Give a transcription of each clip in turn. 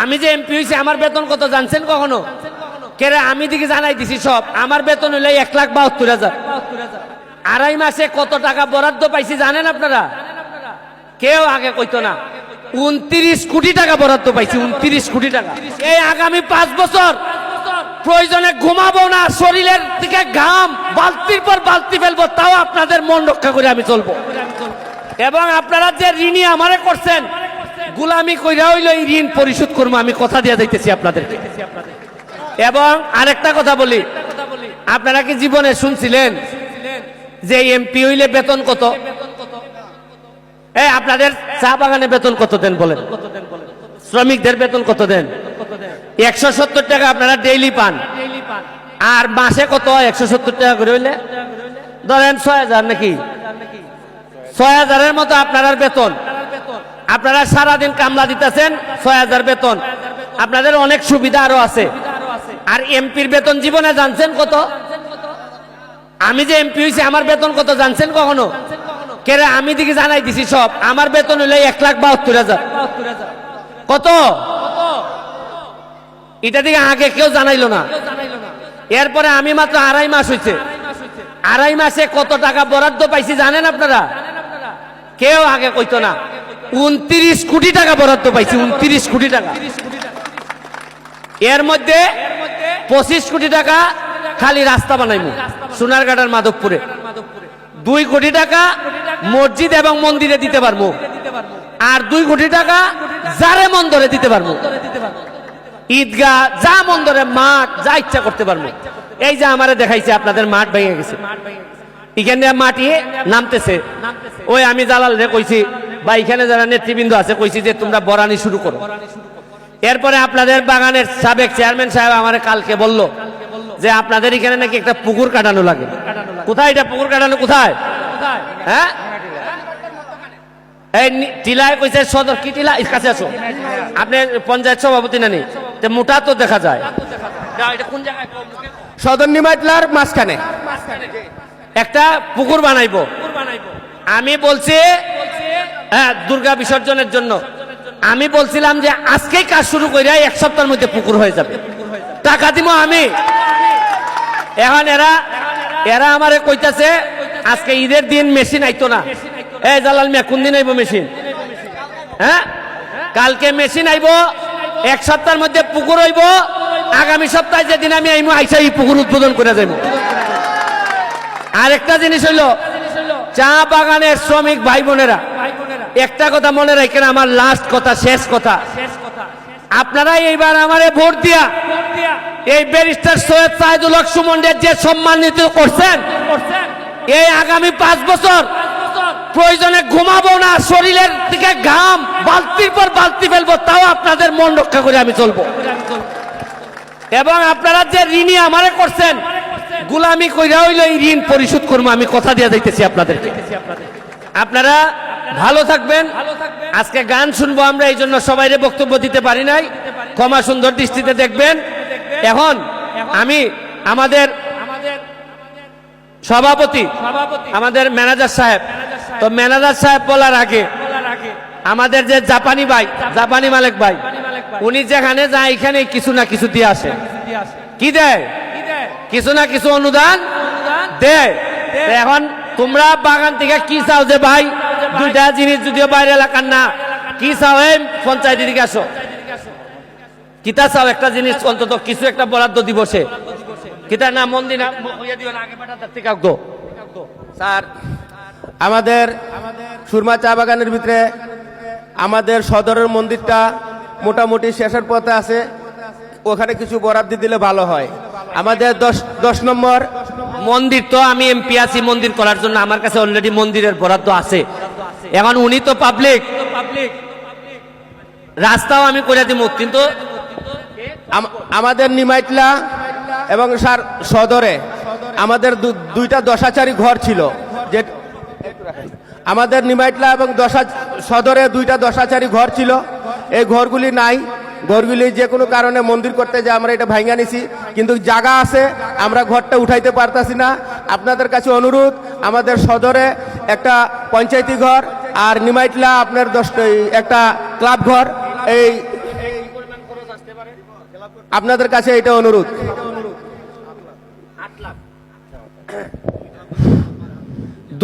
আমি যে এমপি হয়েছি আমার বেতন কত জানছেন কখনো? কেরে আমি দিকে জানাই দিছি সব। আমার বেতন হইলে 1,72,000। আড়াই মাসে কত টাকা বরাদ্দ পাইছি জানেন আপনারা? কেউ আগে কইতো না। 29 কোটি টাকা বরাদ্দ পাইছি, 29 কোটি টাকা। এই আগামী 5 বছর প্রয়োজনে ঘুমাবো না, শরীরের দিকে ঘাম বালতির পর বালতি ফেলবো, তাও আপনাদের মন রক্ষা করে আমি চলবো। এবং আপনারা যে ঋণী আমারে করছেন, গুলামি কইরা হইলো এই ঋণ পরিশোধ করবো, আমি কথা দিয়ে যাইতেছি আপনাদেরকে। এবং আরেকটা কথা বলি, আপনারা কি জীবনে শুনছিলেন যে এমপি হইলে বেতন কত? আপনাদের চা বাগানে বেতন কত দেন বলেন? শ্রমিকদের বেতন কত দেন? 170 টাকা আপনারা ডেইলি পান। আর মাসে কত? 170 টাকা করে হইলে ধরেন 6,000 নাকি? 6,000-এর মতো আপনার বেতন। আপনারা সারাদিন কামলা দিতেছেন, 6,000 বেতন। আপনাদের অনেক সুবিধা আরো আছে। আর এমপির বেতন জীবনে জানছেন কত? আমি যে এমপি হয়েছি আমার বেতন কত জানছেন কখনো? কেরে আমি দিকে জানাই দিছি সব। আমার বেতন হইলে 1,72,000। কত? এটা দিকে আগে কেউ জানাইলো না। এরপরে আমি মাত্র আড়াই মাস হয়েছে। আড়াই মাসে কত টাকা বরাদ্দ পাইছি জানেন আপনারা? কেউ আগে কইতো না। 29 কোটি টাকা বরাদ্দ পাইছি, 29 কোটি টাকা। এর মধ্যে 25 কোটি টাকা খালি রাস্তা বানাইমু সোনারঘাটের মাধবপুরে। 2 কোটি টাকা মসজিদ এবং মন্দিরে দিতে পারবো। আর 2 কোটি টাকা যারে মন্দরে দিতে পারবো। ঈদগাহ, যা মন্দরে, মাঠ, যা ইচ্ছা করতে পারবো। এই যে আমারে দেখাইছে আপনাদের মাঠ ভেঙে গেছে, এখানে মাটি নামতেছে। ওই আমি জালাল রে কইছি, বা এখানে যারা নেতৃবৃন্দ আছে কইছি যে তোমরা বরানি শুরু করো। এরপরে আপনাদের বাগানের সাবেক চেয়ারম্যান সাহেব আমারে কালকে বলল যে আপনাদের এখানে নাকি একটা পুকুর কাটানো লাগে। কোথায় এটা পুকুর কাটানো? কোথায়? হ্যাঁ, এই টিলায় কইছে সদর। কি টিলা? কাছে আসো। আপনি পঞ্চায়েত সভাপতি নানি, মোটা তো দেখা যায়। কোন জায়গায়? সদর নিমাইটলার মাঝখানে একটা পুকুর বানাইবো। আমি বলছি হ্যাঁ, দুর্গা বিসর্জনের জন্য। আমি বলছিলাম যে আজকেই কাজ শুরু করে 1 সপ্তাহের মধ্যে পুকুর হয়ে যাবে, টাকা দিব আমি। এখন এরা আমারে কইতাছে আজকে ঈদের দিন মেশিন আইতো না। এই জালাল মিয়া, কোন দিন আইব মেশিন? হ্যাঁ, কালকে মেশিন আইব, 1 সপ্তাহের মধ্যে পুকুর হইব। আগামী সপ্তাহে যেদিন আমি আইমু, আইসা এই পুকুর উদ্বোধন করে যাইব। আরেকটা জিনিস হইলো, চা বাগানের শ্রমিক ভাই বোনেরা, একটা কথা মনে রাখেন, আমার লাস্ট কথা, শেষ কথা। আপনারা এইবার আমারে ভোট দিয়া এই ব্যারিস্টার সৈয়দ সাইদুল হক সুমনের যে সম্মানিত করছেন, এই আগামী 5 বছর প্রয়োজনে ঘুমাবো না, শরীরের দিকে ঘাম বালতির পর বালতি ফেলবো, তাও আপনাদের মন রক্ষা করে আমি চলবো। এবং আপনারা যে ঋণী আমারে করছেন, গুলামি কইরা হইলো এই ঋণ পরিশোধ করবো, আমি কথা দিয়ে যাইতেছি আপনাদেরকে। আপনারা ভালো থাকবেন। আজকে গান শুনবো আমরা, এই জন্য সবাইরে বক্তব্য দিতে পারি নাই, ক্ষমা সুন্দর দৃষ্টিতে দেখবেন। এখন আমি আমাদের সভাপতি, আমাদের ম্যানেজার সাহেব, তো ম্যানেজার সাহেব বলার আগে আমাদের যে জাপানি ভাই, জাপানি মালিক ভাই, উনি যেখানে যায় এখানে কিছু না কিছু দিয়ে আসে। কি দেয়? কিছু না কিছু অনুদান দেয়। এখন তোমরা বাগান থেকে কি চাও যে ভাই, 2টা জিনিস, যদিও বাইরে এলাকার না, কি চাও? এই পঞ্চায়েত দিকে আসো, কিতা চাও? একটা জিনিস অন্তত কিছু একটা বরাদ্দ দিবসে কিতা না মন্দির স্যার, আমাদের সুরমা চা বাগানের ভিতরে আমাদের সদরের মন্দিরটা মোটামুটি শেষের পথে আছে, ওখানে কিছু বরাদ্দ দিলে ভালো হয়। আমাদের 10 নম্বর মন্দির, তো আমি এমপি আছি মন্দির করার জন্য, আমার কাছে অলরেডি মন্দিরের বরাদ্দ আছে। এখন উনি তো পাবলিক, রাস্তাও আমি করে দিব, কিন্তু আমাদের নিমাইটলা এবং সদরে আমাদের 2টা দশাচারী ঘর ছিল। যে আমাদের নিমাইটলা এবং সদরে 2টা দশাচারী ঘর ছিল, এই ঘরগুলি নাই। ঘরগুলি যে কোনো কারণে মন্দির করতে যে আমরা এটা ভাঙা নিছি, কিন্তু জায়গা আছে, আমরা ঘরটা উঠাইতে পারতাছি না। আপনাদের কাছে অনুরোধ, আমাদের সদরে একটা পঞ্চায়েতি ঘর আর নিমাইটলা আপনার একটা ক্লাব ঘর, এই আপনাদের কাছে এটা অনুরোধ।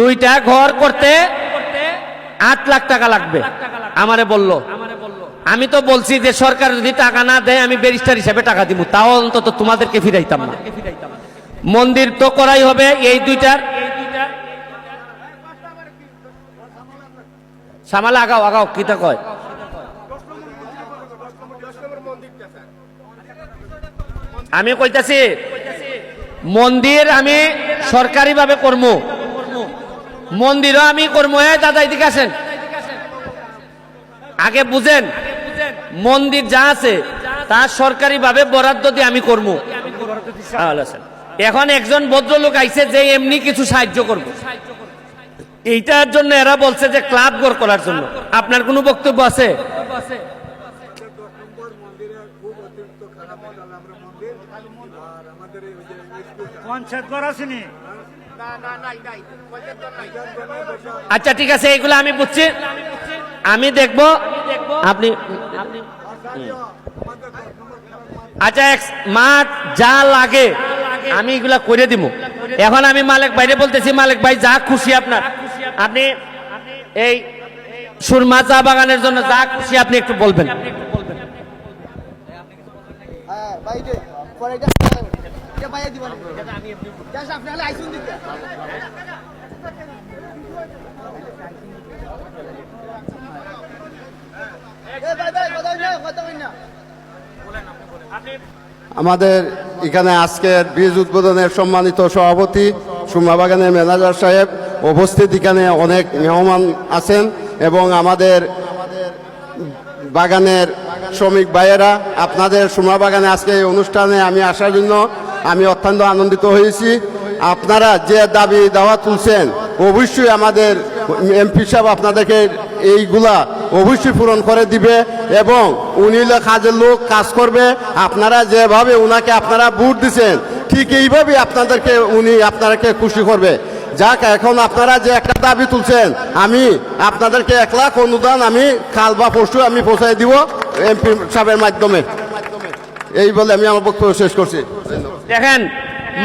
দুইটা ঘর করতে 8 লাখ টাকা লাগবে আমারে বললো। আমি তো বলছি যে সরকার যদি টাকা না দেয় আমি ব্যারিস্টার হিসেবে টাকা দিব, তাও অন্তত তোমাদেরকে ফিরাইতাম না। মন্দির তো করাই হবে। এই দুইটার সামালে আগাও আগাও কিতা কয়। আমি কইতাছি মন্দির আমি সরকারি ভাবে করবো, মন্দিরও আমি করবো। দাদা এদিকে আসেন, আগে বুঝেন মন্দির যা আছে তা সরকারি ভাবে বরাদ্দ দিয়ে আমি করবো। এখন একজন ভদ্রলোক আইছে যে এমনি কিছু সাহায্য করব, এইটার জন্য এরা বলছে যে ক্লাব ঘর করার জন্য। আপনার কোনো বক্তব্য আছে? আচ্ছা ঠিক আছে, এইগুলো আমি বুঝছি, আমি দেখবো। আপনি আচ্ছা মাঠ যা লাগে আমি এগুলা করে দিব। এখন আমি মালিক ভাইরে বলতেছি, মালিক ভাই যা খুশি আপনার, আপনি এই সুরমা চা বাগানের জন্য যা খুশি আপনি একটু বলবেন। আমাদের এখানে আজকের বীজ উদ্বোধনের সম্মানিত সভাপতি, সুরমা বাগানের ম্যানেজার সাহেব উপস্থিত, এখানে অনেক মেহমান আছেন এবং আমাদের বাগানের শ্রমিক ভাইয়েরা, আপনাদের সুরমা বাগানে আজকে এই অনুষ্ঠানে আমি আসার জন্য আমি অত্যন্ত আনন্দিত হয়েছি। আপনারা যে দাবি দাওয়া তুলছেন অবশ্যই আমাদের এমপি সাহেব আপনাদেরকে এইগুলা অবশ্যই পূরণ করে দিবে এবং উনি হলো কাজের লোক, কাজ করবে। আপনারা যেভাবে উনাকে আপনারা ভোট দিচ্ছেন ঠিক এইভাবে আপনাদেরকে খুশি করবে। যাক, এখন আপনারা যে একটা দাবি তুলছেন, আমি আপনাদেরকে 1 লাখ অনুদান আমি কাল বা পরশু আমি পৌঁছায় দিব এমপি সাহেবের মাধ্যমে। এই বলে আমি আমার বক্তব্য শেষ করছি। দেখেন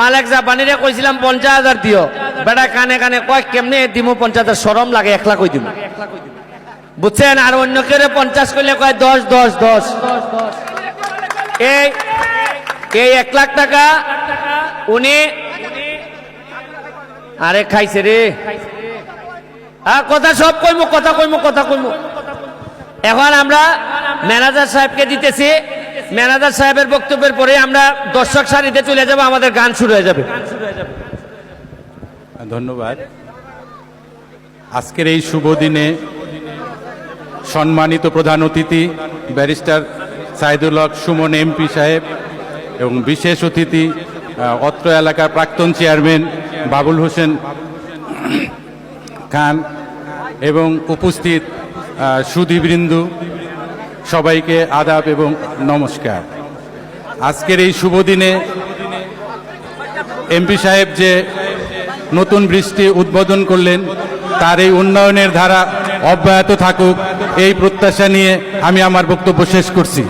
মালিক জাপানিরে কইছিলাম 50,000 দিও, বেটা কানে কানে কয় কেমনে দিমু 50,000, শরম লাগে, 1 লাখ কই দিমু, বুঝছেন? আর অন্য কেউ 50 কইলে কয় 10 10 10। এই 1 লাখ টাকা উনি আরে খাইছে রে, কথা সব কইমু, কথা কইমু। এখন আমরা ম্যানেজার সাহেবকে দিতেছি, ম্যানেজার সাহেবের বক্তব্যের পরে আমরা দর্শক সারিতে চলে যাব, আমাদের গান শুরু হয়ে যাবে। ধন্যবাদ। আজকের এই শুভ দিনে সম্মানিত প্রধান অতিথি ব্যারিস্টার সাইদুল হক সুমন এমপি সাহেব এবং বিশেষ অতিথি অত্র এলাকার প্রাক্তন চেয়ারম্যান বাবুল হোসেন খান এবং উপস্থিত সুধীবৃন্দ, সবাইকে আদাব এবং নমস্কার। আজকের এই শুভ দিনে এমপি সাহেব যে নতুন বৃষ্টি উদ্বোধন করলেন, তার এই উন্নয়নের ধারা অব্যাহত থাকুক, এই প্রত্যাশা নিয়ে আমি আমার বক্তব্য শেষ করছি।